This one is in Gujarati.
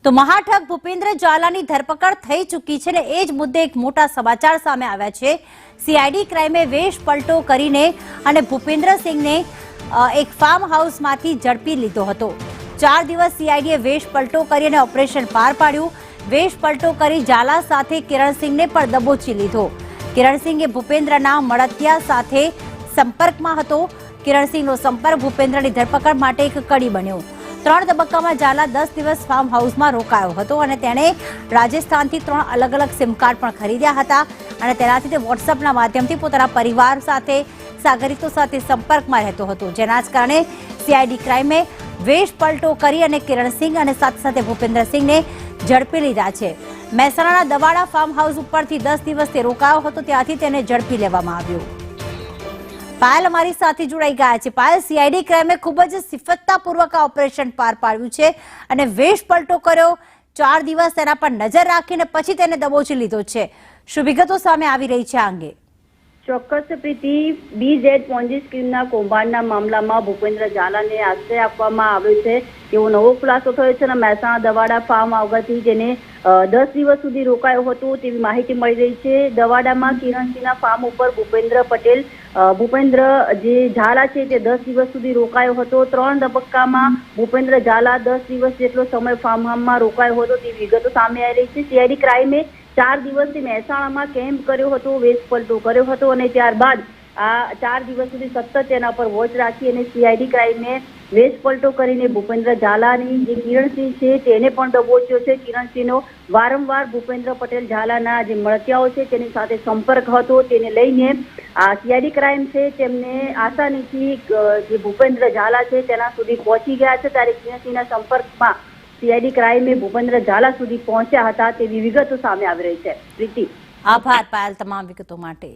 તો મહાઠગ ભૂપેન્દ્ર ઝાલાની ધરપકડ થઈ ચૂકી છે ને એ જ મુદ્દે એક મોટા સમાચાર સામે આવ્યા છે। સીઆઈડી ક્રાઇમે વેશ પલટો કરીને અને ભૂપેન્દ્રસિંહને એક ફાર્મ હાઉસમાંથી ઝડપી લીધો હતો। 4 દિવસ સીઆઈડીએ વેશ પલટો કરી અને ઓપરેશન પાર પાડ્યું। વેશ પલટો કરી ઝાલા સાથે કિરણસિંહને પણ દબોચી લીધો। કિરણસિંહે ભૂપેન્દ્રના મળતિયા સાથે સંપર્કમાં હતો। કિરણસિંહનો સંપર્ક ભૂપેન્દ્રની ધરપકડ માટે એક કડી બન્યો। 3 તબક્કામાં ઝાલા 10 દિવસ ફાર્મ હાઉસમાં રોકાયો હતો અને તેણે રાજસ્થાનથી 3 અલગ અલગ સિમ કાર્ડ પણ ખરીદ્યા હતા અને તેનાથી તે વોટ્સએપના માધ્યમથી પોતાના પરિવાર સાથે સાગરીતો સાથે સંપર્કમાં રહેતો હતો, જેના જ કારણે સીઆઈડી ક્રાઇમે વેશ પલટો કરી અને કિરણસિંહ અને સાથે સાથે ભૂપેન્દ્રસિંહને ઝડપી લીધા છે। મહેસાણાના દવાડા ફાર્મ હાઉસ ઉપરથી 10 દિવસ તે રોકાયો હતો, ત્યાંથી તેને ઝડપી લેવામાં આવ્યો। પાયલ અમારી સાથે જોડાઈ ગયા છે। પાયલ, સીઆઈડી ક્રાઇમે ખૂબ જ સિફતતાપૂર્વક આ ઓપરેશન પાર પાડ્યું છે અને વેશ પલટો કર્યો। 4 દિવસ તેના પર નજર રાખીને પછી તેને દબોચી લીધો છે। શું વિગતો સામે આવી રહી છે આ અંગે? ચોક્કસ પ્રીતિ, બીઝેડ પોન્જી સ્કીમના કૌભાંડના મામલામાં ભૂપેન્દ્ર ઝાલાને આશ્રય આપવામાં આવ્યો છે તેવો નવો ખુલાસો થયો છે અને મહેસાણા દવાડા ફાર્મ હાઉસથી જેને 10 દિવસ સુધી રોકાયો હતો તેવી માહિતી મળી રહી છે। દવાડામાં કિરણસિંહના ફાર્મ ઉપર ભૂપેન્દ્ર જે ઝાલા છે તે 10 દિવસ સુધી રોકાયો હતો। 3 તબક્કામાં ભૂપેન્દ્ર ઝાલા 10 દિવસ જેટલો સમય ફાર્મ હાઉસમાં રોકાયો હતો તેવી વિગતો સામે આવી રહી છે। સીઆઈડી ક્રાઇમે 4 દિવસથી મહેસાણામાં કેમ્પ કર્યો હતો, વેશ પલટો કર્યો હતો અને ત્યારબાદ આ 4 દિવસ સુધી સતત તેના પર વોચ રાખી અને સીઆઈડી ક્રાઇમે વેશ પલટો કરીને ભૂપેન્દ્ર ઝાલાની જે કિરણસિંહ છે તેને પણ દબોચ્યો છે। કિરણસિંહનો વારંવાર ભૂપેન્દ્ર પટેલ ઝાલાના જે મળતિયાઓ છે તેની સાથે સંપર્ક હતો, તેને લઈને આ સીઆઈડી ક્રાઇમ છે તેમને આસાનીથી જે ભૂપેન્દ્ર ઝાલા છે તેના સુધી પહોંચી ગયા છે। ત્યારે કિરણસિંહના સંપર્કમાં સીઆઈડી ક્રાઇમે ભૂપેન્દ્ર ઝાલા સુધી પહોંચ્યા હતા તેવી વિગતો સામે આવી રહી છે। પ્રીતિ, આભાર પાયલ તમામ વિગતો માટે।